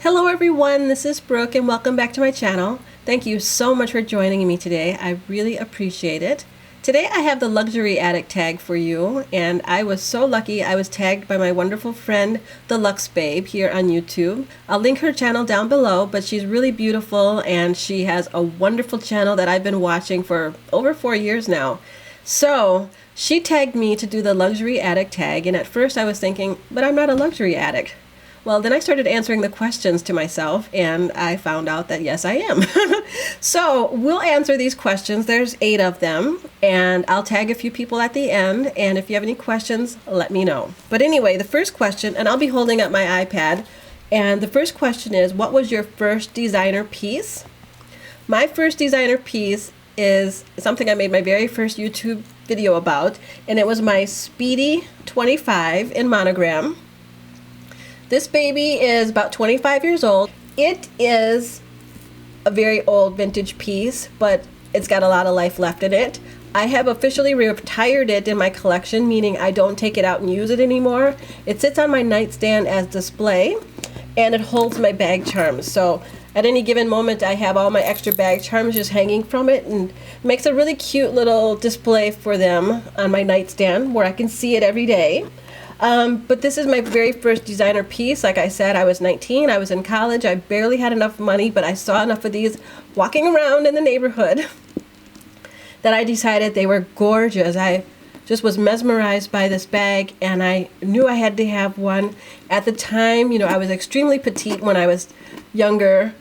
Hello everyone, this is Brooke and welcome back to my channel. Thank you so much for joining me today. I really appreciate it. Today I have the luxury addict tag for you, and I was so lucky I was tagged by my wonderful friend the Lux Babe here on YouTube. I'll link her channel down below, but she's really beautiful and she has a wonderful channel that I've been watching for over 4 years now. So she tagged me to do the luxury addict tag, and at first I was thinking, but I'm not a luxury addict. Well, then I started answering the questions to myself and I found out that yes, I am. So we'll answer these questions. There's 8 of them and I'll tag a few people at the end, and if you have any questions, let me know. But anyway, the first question, and I'll be holding up my iPad, and the first question is, what was your first designer piece? My first designer piece is something I made my very first YouTube video about, and it was my Speedy 25 in monogram. This baby is about 25 years old. It is a very old vintage piece, but it's got a lot of life left in it. I have officially retired it in my collection, meaning I don't take it out and use it anymore. It sits on my nightstand as display, and it holds my bag charms. So at any given moment, I have all my extra bag charms just hanging from it, and it makes a really cute little display for them on my nightstand where I can see it every day. But this is my very first designer piece. Like I said, I was 19, I was in college, I barely had enough money, but I saw enough of these walking around in the neighborhood that I decided they were gorgeous. I just was mesmerized by this bag and I knew I had to have one. At the time, you know, I was extremely petite when I was younger.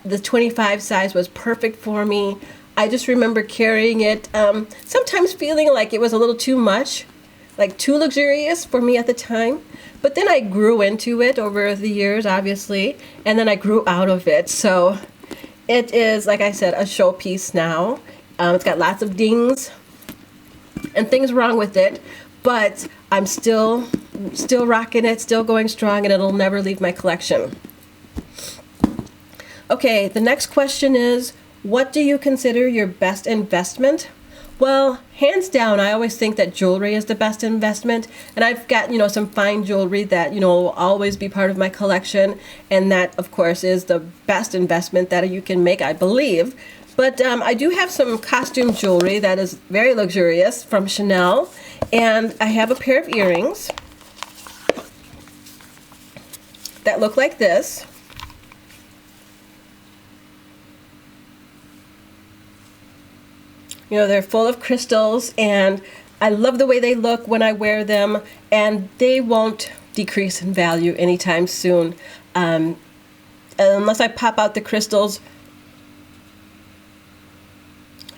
The 25 size was perfect for me. I just remember carrying it, sometimes feeling like it was a little too much, like too luxurious for me at the time. But then I grew into it over the years, obviously, and then I grew out of it. So it is, like I said, a showpiece now. It's got lots of dings and things wrong with it, but I'm still rocking it, still going strong, and it'll never leave my collection. Okay, the next question is, what do you consider your best investment? Well, hands down, I always think that jewelry is the best investment, and I've got, you know, some fine jewelry that, you know, will always be part of my collection, and that, of course, is the best investment that you can make, I believe. But I do have some costume jewelry that is very luxurious from Chanel, and I have a pair of earrings that look like this. You know, they're full of crystals, and I love the way they look when I wear them, and they won't decrease in value anytime soon. Unless I pop out the crystals,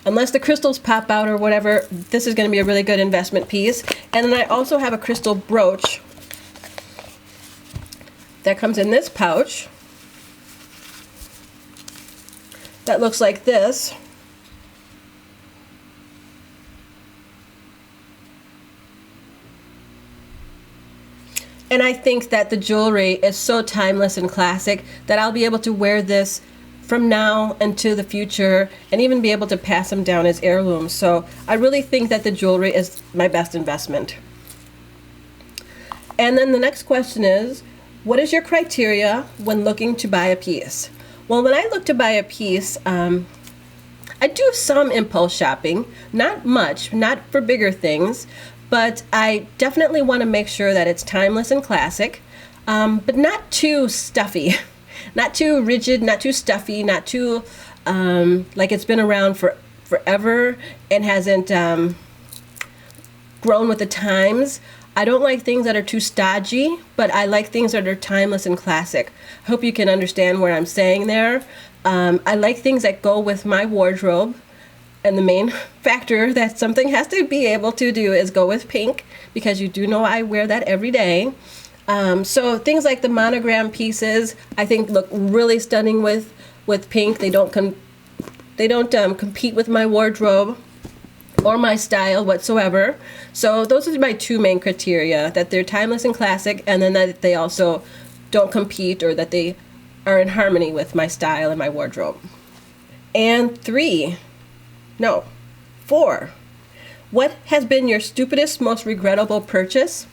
unless the crystals pop out or whatever, this is going to be a really good investment piece. And then I also have a crystal brooch that comes in this pouch that looks like this. And I think that the jewelry is so timeless and classic that I'll be able to wear this from now into the future and even be able to pass them down as heirlooms. So I really think that the jewelry is my best investment. And then the next question is, what is your criteria when looking to buy a piece? Well, when I look to buy a piece, I do some impulse shopping, not much, not for bigger things, but I definitely want to make sure that it's timeless and classic, but not too stuffy, not too rigid, not too stuffy, not too like it's been around for forever and hasn't grown with the times. I don't like things that are too stodgy, but I like things that are timeless and classic. I hope you can understand what I'm saying there. I like things that go with my wardrobe. And the main factor that something has to be able to do is go with pink, because you do know I wear that every day. So things like the monogram pieces, I think look really stunning with pink. They don't compete with my wardrobe or my style whatsoever. So those are my 2 main criteria: that they're timeless and classic, and then that they also don't compete, or that they are in harmony with my style and my wardrobe. And 4. What has been your stupidest, most regrettable purchase?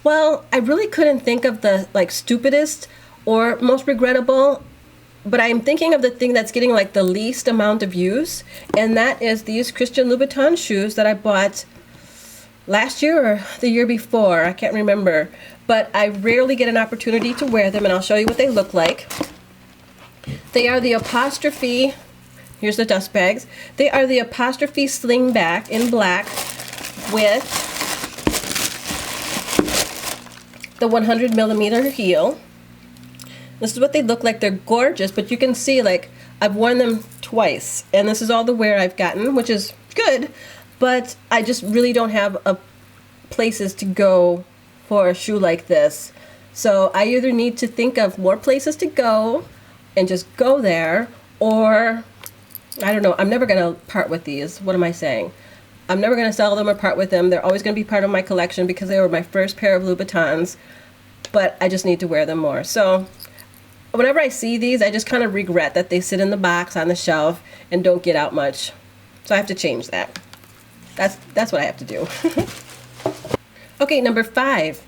Well, I really couldn't think of the stupidest or most regrettable, but I'm thinking of the thing that's getting like the least amount of use, and that is these Christian Louboutin shoes that I bought last year or the year before. I can't remember, but I rarely get an opportunity to wear them, and I'll show you what they look like. They are the apostrophe, here's the dust bags. They are the apostrophe slingback in black with the 100mm heel. This is what they look like. They're gorgeous, but you can see, like, I've worn them twice, and this is all the wear I've gotten, which is good, but I just really don't have places to go for a shoe like this. So I either need to think of more places to go and just go there, or I don't know. I'm never going to part with these. What am I saying? I'm never going to sell them or part with them. They're always going to be part of my collection because they were my first pair of Louboutins, but I just need to wear them more. So whenever I see these, I just kind of regret that they sit in the box on the shelf and don't get out much. So I have to change that. That's what I have to do. Okay, number 5.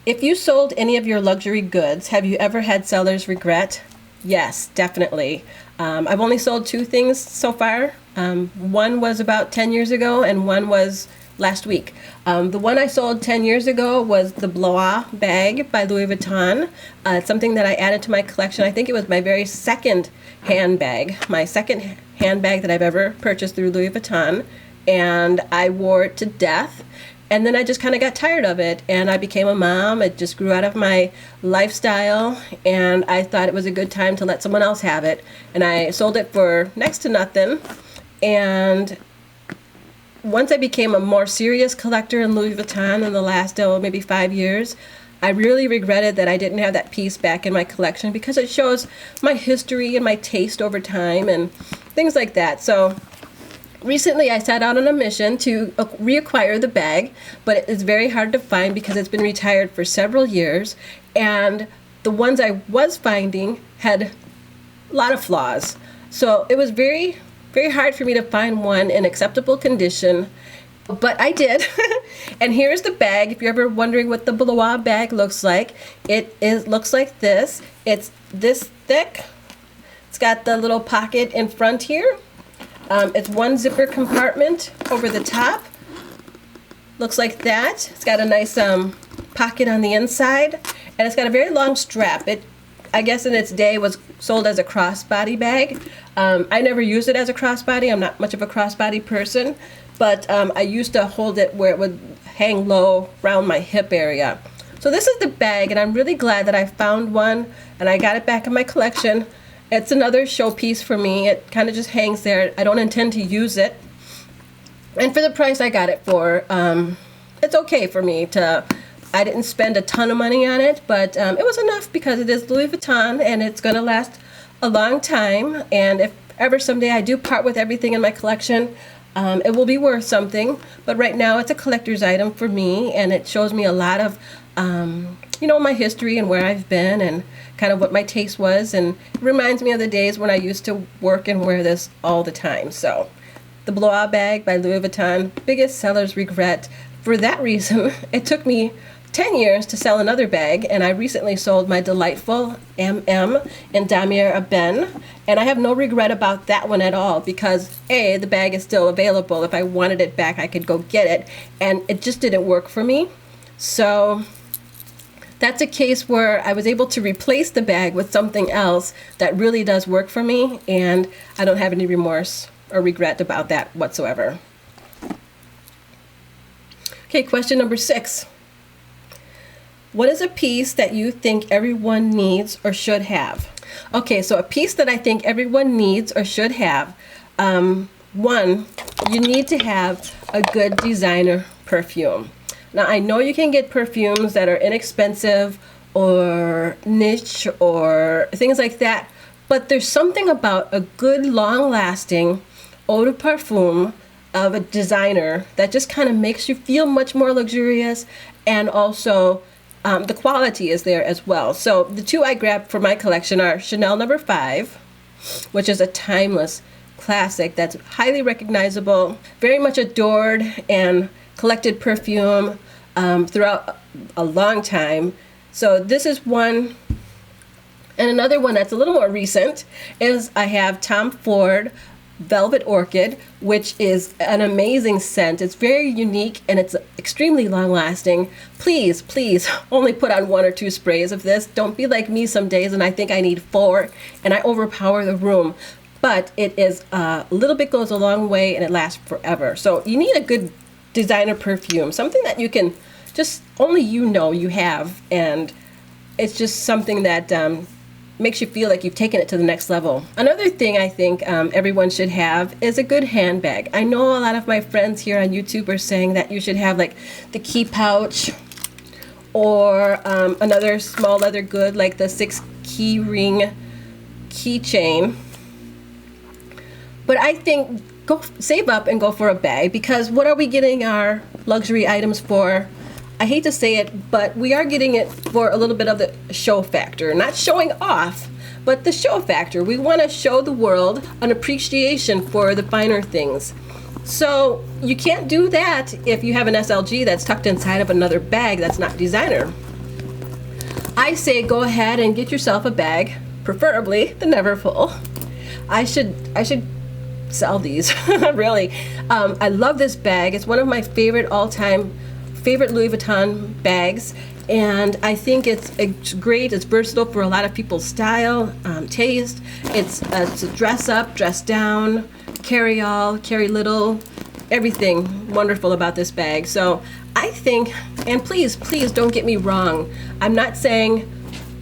If you sold any of your luxury goods, have you ever had sellers regret? Yes, definitely. I've only sold 2 things so far. One was about 10 years ago, and one was last week. The one I sold 10 years ago was the Blois bag by Louis Vuitton. It's something that I added to my collection. I think it was my very second handbag, my second handbag that I've ever purchased through Louis Vuitton, and I wore it to death. And then I just kind of got tired of it, and I became a mom. It just grew out of my lifestyle, and I thought it was a good time to let someone else have it. And I sold it for next to nothing. And once I became a more serious collector in Louis Vuitton in the last maybe 5 years, I really regretted that I didn't have that piece back in my collection, because it shows my history and my taste over time and things like that. So recently I set out on a mission to reacquire the bag, but it's very hard to find because it's been retired for several years, and the ones I was finding had a lot of flaws. So it was very, very hard for me to find one in acceptable condition, but I did. And here's the bag. If you're ever wondering what the Blois bag looks like, looks like this. It's this thick. It's got the little pocket in front here. It's one zipper compartment over the top. Looks like that. It's got a nice pocket on the inside, and it's got a very long strap. It, I guess in its day, was sold as a crossbody bag. I never used it as a crossbody. I'm not much of a crossbody person, but I used to hold it where it would hang low around my hip area. So this is the bag, and I'm really glad that I found one and I got it back in my collection. It's another showpiece for me. It kind of just hangs there. I don't intend to use it. And for the price I got it for, it's okay for me to, I didn't spend a ton of money on it, but it was enough because it is Louis Vuitton and it's going to last a long time. And if ever someday I do part with everything in my collection, it will be worth something. But right now it's a collector's item for me, and it shows me a lot of, you know, my history and where I've been and kind of what my taste was, and it reminds me of the days when I used to work and wear this all the time. So the Blois bag by Louis Vuitton, biggest seller's regret. For that reason, it took me 10 years to sell another bag, and I recently sold my delightful MM in Damier Ebene, and I have no regret about that one at all, because A, the bag is still available. If I wanted it back, I could go get it, and it just didn't work for me. So that's a case where I was able to replace the bag with something else that really does work for me, and I don't have any remorse or regret about that whatsoever. Okay, question number 6. What is a piece that you think everyone needs or should have? Okay, so a piece that I think everyone needs or should have. One, you need to have a good designer perfume. Now, I know you can get perfumes that are inexpensive or niche or things like that, but there's something about a good, long-lasting eau de parfum of a designer that just kind of makes you feel much more luxurious, and also the quality is there as well. So the 2 I grabbed for my collection are Chanel No. 5, which is a timeless classic that's highly recognizable, very much adored and collected perfume throughout a long time. So this is one And another one that's a little more recent is I have Tom Ford Velvet Orchid, which is an amazing scent. It's very unique and it's extremely long lasting. Please, please only put on 1 or 2 sprays of this. Don't be like me some days and I think I need 4 and I overpower the room. But it is a little bit goes a long way and it lasts forever. So you need a good designer perfume, something that you can just only you know you have, and it's just something that makes you feel like you've taken it to the next level. Another thing I think everyone should have is a good handbag. I know a lot of my friends here on YouTube are saying that you should have like the key pouch or another small leather good like the 6 key ring keychain. But I think go save up and go for a bag, because what are we getting our luxury items for? I hate to say it, but we are getting it for a little bit of the show factor. Not showing off, but the show factor. We want to show the world an appreciation for the finer things. So you can't do that if you have an SLG that's tucked inside of another bag that's not designer. I say go ahead and get yourself a bag, preferably the Neverfull. I should sell these, really. I love this bag. It's one of my favorite all-time favorite Louis Vuitton bags, and I think it's great. It's versatile for a lot of people's style, taste. It's a dress up, dress down, carry all, carry little, everything wonderful about this bag. So I think, and please don't get me wrong, I'm not saying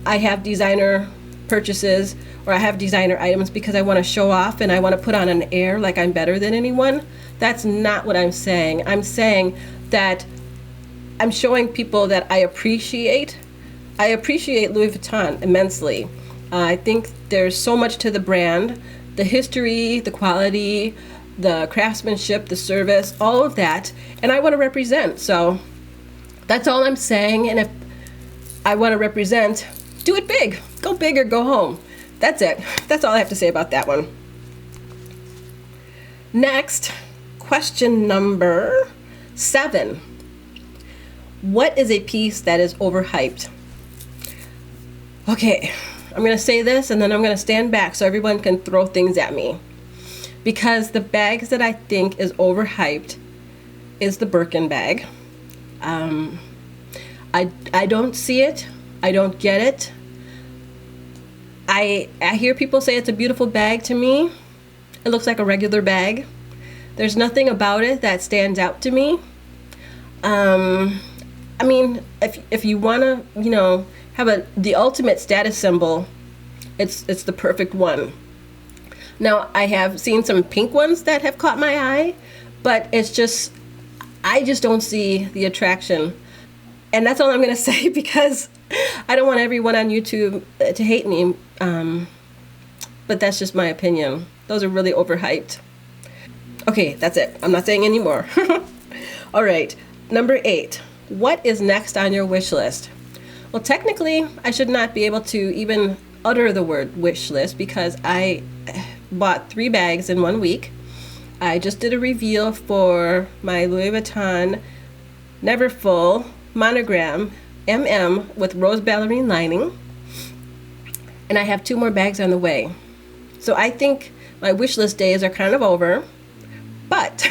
I have designer purchases or I have designer items because I want to show off and I want to put on an air like I'm better than anyone. That's not what I'm saying. I'm saying that I'm showing people that I appreciate Louis Vuitton immensely. I think there's so much to the brand, the history, the quality, the craftsmanship, the service, all of that, and I want to represent. So that's all I'm saying. And if I want to represent, do it big. Go big or go home. That's it. That's all I have to say about that one. Next, question number 7. What is a piece that is overhyped? Okay, I'm going to say this and then I'm going to stand back so everyone can throw things at me. Because the bags that I think is overhyped is the Birkin bag. I don't see it. I don't get it. I hear people say it's a beautiful bag. To me, it looks like a regular bag. There's nothing about it that stands out to me. I mean, if you want to, have the ultimate status symbol, it's the perfect one. Now, I have seen some pink ones that have caught my eye, but I just don't see the attraction. And that's all I'm going to say, because I don't want everyone on YouTube to hate me. But that's just my opinion. Those are really overhyped. Okay, that's it. I'm not saying any more. All right, number 8. What is next on your wish list? Well, technically, I should not be able to even utter the word wish list because I bought 3 bags in 1 week. I just did a reveal for my Louis Vuitton Neverfull monogram MM with rose ballerine lining. And I have 2 more bags on the way. So I think my wish list days are kind of over. But,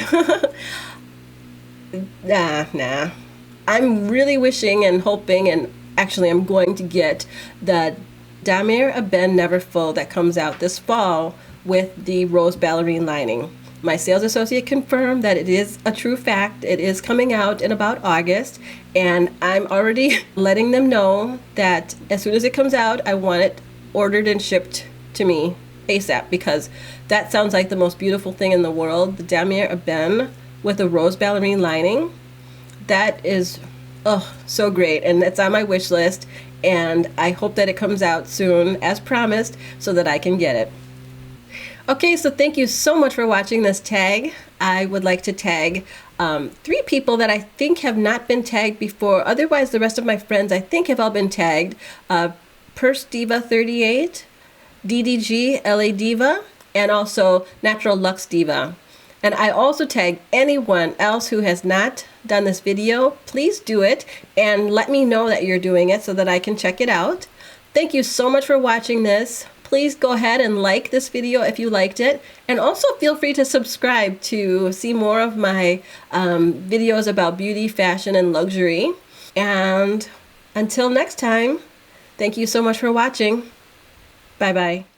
nah. I'm really wishing and hoping, and actually I'm going to get the Damier Ebene Neverfull that comes out this fall with the rose ballerine lining. My sales associate confirmed that it is a true fact. It is coming out in about August, and I'm already letting them know that as soon as it comes out, I want it ordered and shipped to me ASAP, because that sounds like the most beautiful thing in the world. The Damier Ebene with a rose ballerine lining. That is, so great, and it's on my wish list, and I hope that it comes out soon, as promised, so that I can get it. Okay, so thank you so much for watching this tag. I would like to tag 3 people that I think have not been tagged before. Otherwise, the rest of my friends I think have all been tagged. Purse Diva 38, DDG LA Diva, and also Natural Luxe Diva. And I also tag anyone else who has not done this video. Please do it and let me know that you're doing it so that I can check it out. Thank you so much for watching this. Please go ahead and like this video if you liked it, and also feel free to subscribe to see more of my videos about beauty, fashion, and luxury. And until next time, thank you so much for watching. Bye bye.